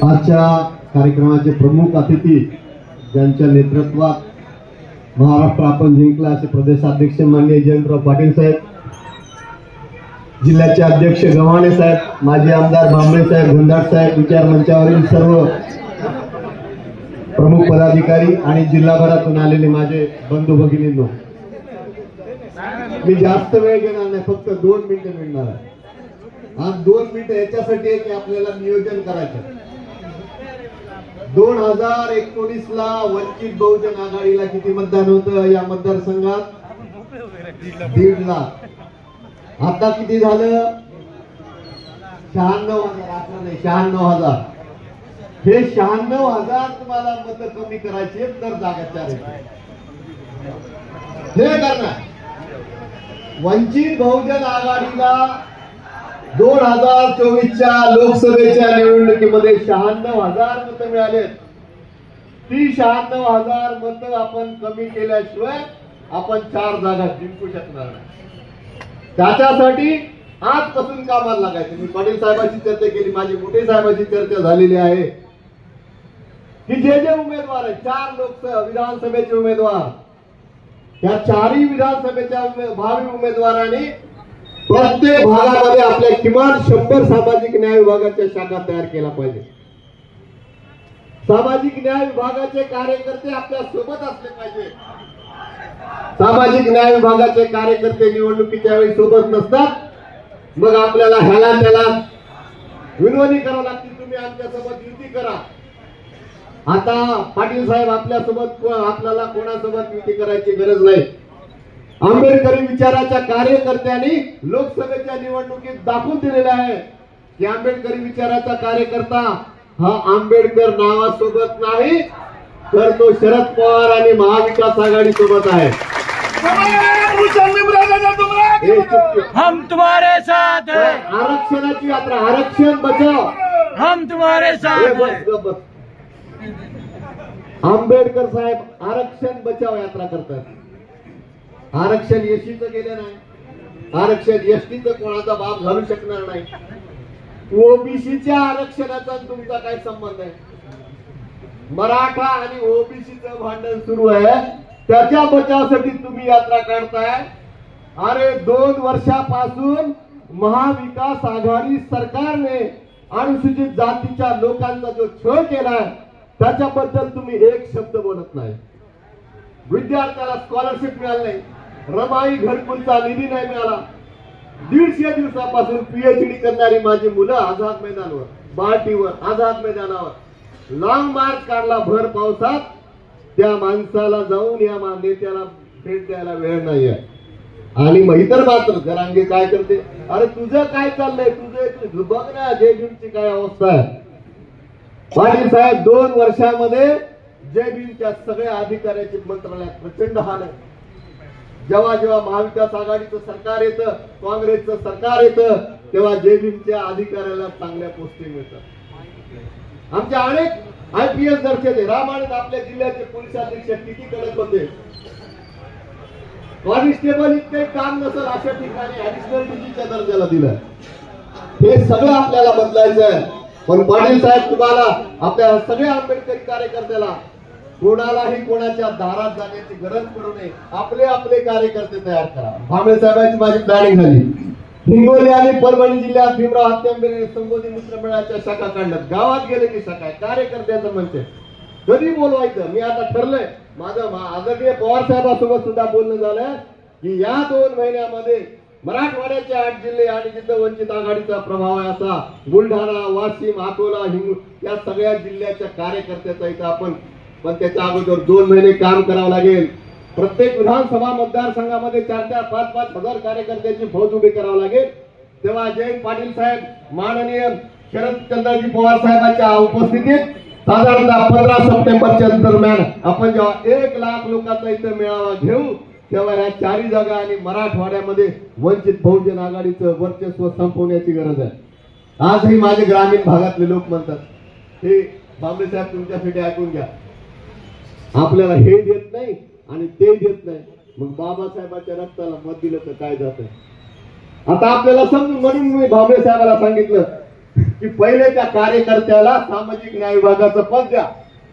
आजच्या कार्यक्रमाचे प्रमुख अतिथी ज्यांच्या नेतृत्वात महाराष्ट्र आपण जिंकला असे प्रदेशाध्यक्ष माननीय जयंतराव पाटील साहेब, जिल्ह्याचे अध्यक्ष गव्हाणे साहेब, माजी आमदार भांबळे साहेब, गंधाट साहेब, विचार मंचावरील सर्व प्रमुख पदाधिकारी आणि जिल्हाभरातून आलेले माझे बंधू भगिनींनो, मी जास्त वेळ घेणार नाही, फक्त 2 मिनिटं मिळणार आहे. आज 2 मिनिटं याच्यासाठी की आपल्याला नियोजन करायचं. 2019 ला वंचित बहुजन आघाडीला किती मतदान होतं या मतदारसंघात? 1.5 लाख. आता किती झालं? 96,000. नाही, 96,000. हे 96,000 तुम्हाला मत कमी करायचे तर जागा 4 हे करणार. वंचित बहुजन आघाडीला 2024च्या लोकसभेच्या निवडणुकीमध्ये 96,000 मत मिळाले. ती 96,000 मत आपण कमी केल्याशिवाय आपण 4 जागा जिंकू शकणार नाही. त्याच्यासाठी आजपासून कामाला लागायचं. मी पाटील साहेबांची चर्चा केली, माझी मोठे साहेबांची चर्चा झालेली आहे की जे उमेदवार आहेत 4 लोकसभा विधानसभेचे उमेदवार, त्या 4ही विधानसभेच्या भावी उमेदवारांनी प्रत्येक भागामध्ये आपल्या किमान 100 सामाजिक न्याय विभागाच्या शाखा तयार केला पाहिजे. सामाजिक न्याय विभागाचे कार्यकर्ते आपल्या सोबत असले पाहिजे. सामाजिक न्याय विभागाचे कार्यकर्ते निवडणुकीच्या वेळी सोबत नसतात, मग आपल्याला ह्याला त्याला विनवणी करावं लागते, तुम्ही आमच्यासोबत युती करा. आता पाटील साहेब आपल्यासोबत, आपल्याला कोणासोबत युती करायची गरज नाही. आंबेडकरी विचाराच्या कार्यकर्त्यांनी लोकसभेच्या निवडणुकीत दाखवून दिलेला आहे की आंबेडकरी विचाराचा कार्यकर्ता हा आंबेडकर नावासोबत नाही, तर तो शरद पवार आणि महाविकास आघाडी सोबत आहे. हम तुम्हारे साथ हैं. आरक्षणाची यात्रा, आरक्षण बचाव, हम तुम्हारे साथ हैं. आंबेडकर साहेब आरक्षण बचाव यात्रा करतात. आरक्षण एसटीचं गेलं नाही, आरक्षण एसटीचं कोणाचा बाप घालू शकणार नाही. ओबीसीच्या आरक्षणाचा तुमचा काय संबंध आहे? मराठा आणि ओबीसीचं भांडण सुरू आहे, त्याच्या बचावासाठी तुम्ही यात्रा काढताय. अरे 2 वर्षापासून महाविकास आघाडी सरकारने अनुसूचित जातीच्या लोकांचा जो छळ केलाय त्याच्याबद्दल तुम्ही एक शब्द बोलत नाही. विद्यार्थ्याला स्कॉलरशिप मिळाली नाही, रमाई घरकुलचा निधी नाही मिळाला. 150 दिवसापासून पीएचडी करणारी माझी मुलं आझाद मैदानावर, बार्टीवर, आझाद मैदानावर लांब मार्च काढला भर पावसात. त्या माणसाला जाऊन या नेत्याला भेट द्यायला वेळ नाहीये. आणि मग इतर मात्र जरांगे काय करते, अरे तुझं काय चाललंय, तुझं बघ ना जय भीमची काय अवस्था आहे. पाटील साहेब 2 वर्षामध्ये जय भीमच्या सगळ्या अधिकाऱ्याची मंत्रालयात प्रचंड हाल आहे. जेव्हा जेव्हा महाविकास आघाडीचं सरकार येतं, काँग्रेसचं सरकार येतं, तेव्हा जय भीमच्या अधिकाऱ्याला चांगल्या पोस्टिंग मिळतात. आमच्या अनेक IPS दर्शक रामायण आपल्या जिल्ह्याचे पोलीस अधीक्षक किती कडक होते. कॉन्स्टेबल इतके काम नसेल अशा ठिकाणी ऍडिशनल DGच्या दर्जाला दिलं. हे सगळं आपल्याला बदलायचं आहे. पण पाटील साहेब तुम्हाला आपल्या सगळ्या आंबेडकरी कार्यकर्त्याला कोणालाही कोणाच्या दारात जाण्याची गरज पडू नये. आपले आपले कार्यकर्ते तयार करा. भांबळे साहेबांची माझी प्लॅनिंग झाली. हिंगोली आणि परभणी जिल्ह्यात भीमराव हत्यारे संबोधी मित्र मेळाच्या शाखा काढल्यात. गावात गेले की शाखा कार्यकर्त्याचं मंच कधी बोलवायचं मी आता ठरलंय. माझं आदरणीय पवार साहेबांसोबत सुद्धा बोलणं झालं की या 2 महिन्यामध्ये मराठवाड्याचे 8 जिल्हे आणि जिथं वंचित आघाडीचा प्रभाव आहे असा बुलढाणा, वाशिम, अकोला, हिंगोली या सगळ्या जिल्ह्याच्या कार्यकर्त्याचा इथं आपण, पण त्याच्या अगोदर 2 महिने काम करावं लागेल. प्रत्येक विधानसभा मतदारसंघामध्ये 4-4, 5-5 हजार कार्यकर्त्यांची फौज उभी करावी लागेल. तेव्हा जयंत पाटील साहेब, माननीय शरदचंद्रजी पवार साहेबांच्या उपस्थितीत साधारणतः 15 सप्टेंबरच्या दरम्यान आपण जेव्हा 1 लाख लोकांचा इथं मेळावा घेऊ, तेव्हा या 4ही जागा आणि मराठवाड्यामध्ये वंचित बहुजन आघाडीचं वर्चस्व संपवण्याची गरज आहे. आजही माझे ग्रामीण भागातले लोक म्हणतात, हे भांबळे साहेब तुमच्यासाठी ऐकून घ्या, आपल्याला हे देत नाही आणि ते देत नाही, मग बाबासाहेबांच्या रक्ताला मत दिलं तर काय जात. आता आपल्याला समजून, म्हणून मी भांबळे साहेबाला सांगितलं की पहिले त्या कार्यकर्त्याला सामाजिक न्याय विभागाचं पद द्या,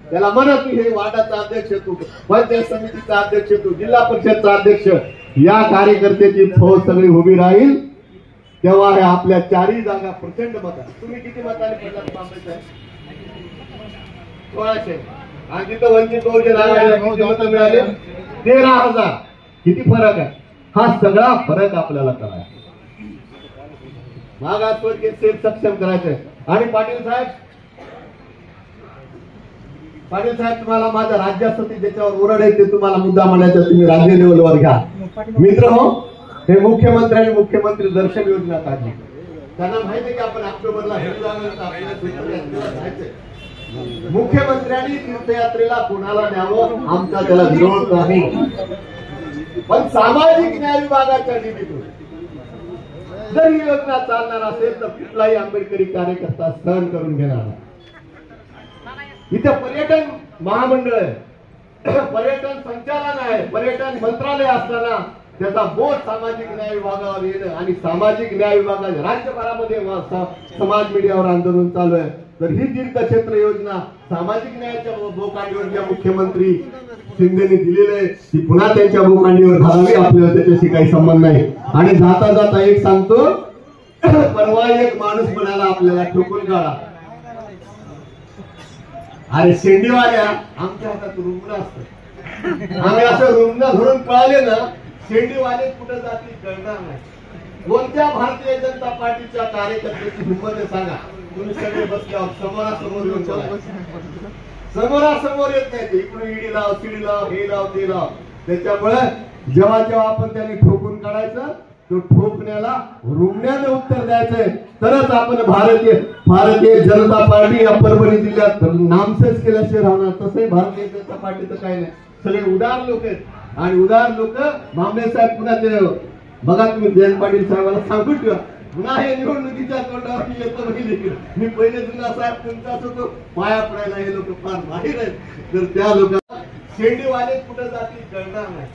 त्याला म्हणा की हे वार्डाचा अध्यक्ष तू, पंचायत समितीचा अध्यक्ष तू, जिल्हा परिषदचा अध्यक्ष, या कार्यकर्त्याची फौज सगळी उभी राहील, तेव्हा हे आपल्या 4 जागा प्रचंड मत. तुम्ही किती मताने पडलात बांबे साहेब? 1600. आणि तिथं वंचित बहुजन आघाडीला किती मतं मिळाले? 13,000. किती फरक आहे? हा सगळा फरक आपल्याला करायचा, मागासवर्गीय सेल सक्षम करायचंय. आणि पाटील साहेब तुम्हाला माझ्या राज्यासाठी ज्याच्यावर ओरड आहे ते तुम्हाला मुद्दा म्हणायचा, तुम्ही राज्य लेवलवर घ्या. मित्र हो, हे मुख्यमंत्री दर्शन योजना काढली. त्यांना माहिती आहे की आपण ऑक्टोबरला मुख्यमंत्र्यांनी तीर्थयात्रेला कोणाला न्यावं आमचा त्याला विरोध नाही, पण सामाजिक न्याय विभागाच्या निधीतून जर ही योजना चालणार असेल तर कुठलाही आंबेडकरी कार्यकर्ता सहन करून घेणार नाही. इथे पर्यटन महामंडळ आहे, पर्यटन संचालन आहे, पर्यटन मंत्रालय असताना त्याचा बोध सामाजिक न्याय विभागावर येणं आणि सामाजिक न्याय विभागाच्या राज्यभरामध्ये समाज मीडियावर आंदोलन चालू आहे. तर ही तीर्थक्षेत्र योजना सामाजिक न्यायाच्या बोकांडीवर ज्या मुख्यमंत्री शिंदेने दिलेली आहे ती पुन्हा त्यांच्या बोकांडीवर घालावी, आपल्याला त्याच्याशी काही संबंध नाही. आणि जाता जाता एक सांगतो, परवा एक माणूस म्हणाला आपल्याला ठोकून काढा, अरे शेंडीवाल्या आमच्या हातात रुग्ण असत, आम्ही असं रुग्ण धरून पळाले ना, शेंडीवाले कुठे जातील कळणार नाही. कोणत्या भारतीय जनता पार्टीच्या कार्यकर्त्याची हिंमत आहे सांगा? तुम्ही सगळे बसल्यावर समोरासमोर येऊन समोरासमोर येत नाही, इकडून ईडी लाव, सीडी लाव, हे लाव, ते लाव. त्याच्यामुळे जेव्हा आपण त्यांनी ठोकून काढायचं, तो ठोकण्याला रुग्णाने उत्तर द्यायचंय, तरच आपण भारतीय जनता पार्टी या परभणी जिल्ह्यात नामशेष केल्याशिवाय राहणार. तसंही भारतीय जनता पार्टीचं काही नाही, सगळे उदार लोक आहेत. आणि उदार लोक भांबे साहेब पुन्हा ते बघा, तुम्ही जयंत पाटील साहेबांना सांगून ठेवा, पुन्हा हे निवडणुकीच्या तोंडावर येतो बघितले, मी पहिले जुना साहेब तुमचाच होतो, पाया पडायला हे लोक फार माहीर आहेत. तर त्या लोकांना शेंडीवाले कुठे जातील कळणार नाही.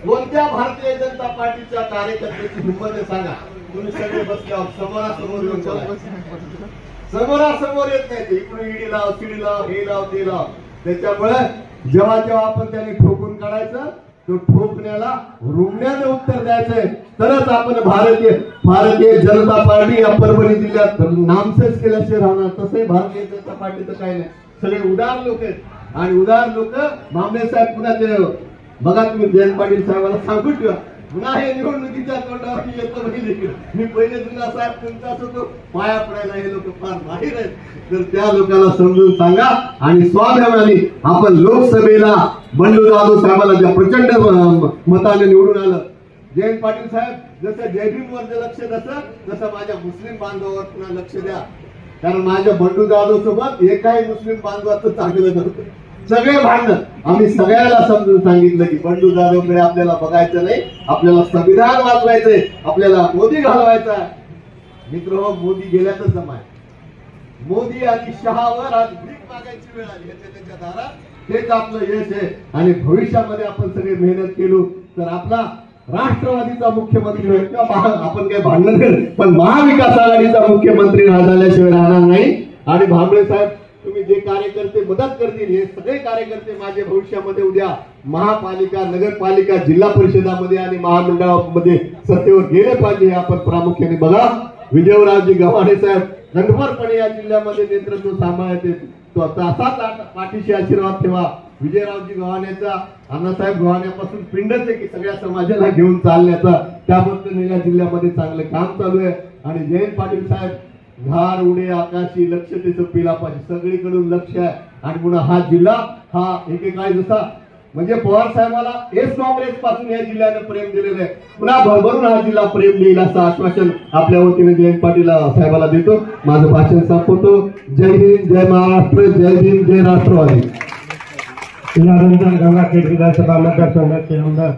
कोणत्या भारतीय जनता पार्टीच्या कार्यकर्त्याची हिंमत आहे सांगा? तुम्ही सगळे बसल्यावर समोरासमोर येऊन समोरासमोर येत नाही, इकडून ईडी लाव, सीडी लाव, हे लाव, ते लाव. त्याच्यामुळे जेव्हा आपण त्यांनी ठोकून काढायचं, तो ठोकण्याला रुग्णाने उत्तर द्यायचंय, तरच आपण भारतीय जनता पार्टी या परभणी जिल्ह्यात नामशेष केल्याशिवाय राहणार. तसंही भारतीय जनता पार्टीचं काही नाही, सगळे उदार लोक आहेत. आणि उदार लोक भांबे साहेब पुन्हा ते बघा, तुम्ही जयंत पाटील साहेबांना सांगून ठेवा, पुन्हा हे निवडणुकीच्या तोंडावर येतो बघितले, मी पहिले जुना साहेब तुमचाच होतो, पाया पडायला हे लोक फार माहीर आहेत. तर त्या लोकांना समजून सांगा. आणि स्वाभिमानी आपण लोकसभेला बंडू जाधव साहेबांना ज्या प्रचंड मताने निवडून आलं, जयंत पाटील साहेब जसं जयभीमवर लक्ष तसं माझ्या मुस्लिम बांधवावर पुन्हा लक्ष द्या. कारण माझ्या बंडू जाधव सोबत एकाही मुस्लिम बांधवाचं चांगलं नव्हतं, सगळे भांडण. आम्ही सगळ्याला समजून सांगितलं की बंडू जाधवकडे आपल्याला बघायचं नाही, आपल्याला संविधान वाचवायचंय, आपल्याला मोदी घालवायचा. मित्र हो, मोदी गेल्यातच जमाय. मोदी आणि शहावर आज भीक मागायची वेळ आली त्याच्या दारात, हेच आपलं यश आहे. आणि भविष्यामध्ये आपण सगळे मेहनत केलो तर आपला राष्ट्रवादीचा मुख्यमंत्री होईल, किंवा आपण काही भांडण केलं पण महाविकास आघाडीचा मुख्यमंत्री झाल्याशिवाय राहणार नाही. आणि भांबळे साहेब, तुम्ही जे कार्यकर्ते मदत करतील, हे सगळे कार्यकर्ते माझे भविष्यामध्ये उद्या महापालिका, नगरपालिका, जिल्हा परिषदामध्ये आणि महामंडळामध्ये सत्तेवर गेले पाहिजे, हे आपण प्रामुख्याने बघा. विजयरावजी गव्हाणे साहेब गणभरपणे या जिल्ह्यामध्ये नेतृत्व सांभाळते, तो असाच पाठीशी आशीर्वाद ठेवा. विजयरावजी गव्हाणेचा, अण्णासाहेब गव्हाण्यापासून पिंडच आहे की सगळ्या समाजाला घेऊन चालण्याचा, त्याबद्दल या जिल्ह्यामध्ये चांगलं काम चालू आहे. आणि जयंत पाटील साहेब, घार उडे आकाशी लक्ष त्याचं पिला पाहिजे, सगळीकडून लक्ष आहे. आणि पुन्हा हा जिल्हा हा एकेकाळी जसा म्हणजे पवार साहेबाला एस काँग्रेस पासून या जिल्ह्याने प्रेम दिलेलं आहे, पुन्हा भरभरून हा जिल्हा प्रेम देईल असं आश्वासन आपल्या वतीने जयंत पाटील साहेबाला देतो. माझं भाषण संपवतो. जय हिंद, जय महाराष्ट्र, जय भीम, जय राष्ट्रवादी. गंगाखेड विधानसभा मतदारसंघाचे आमदार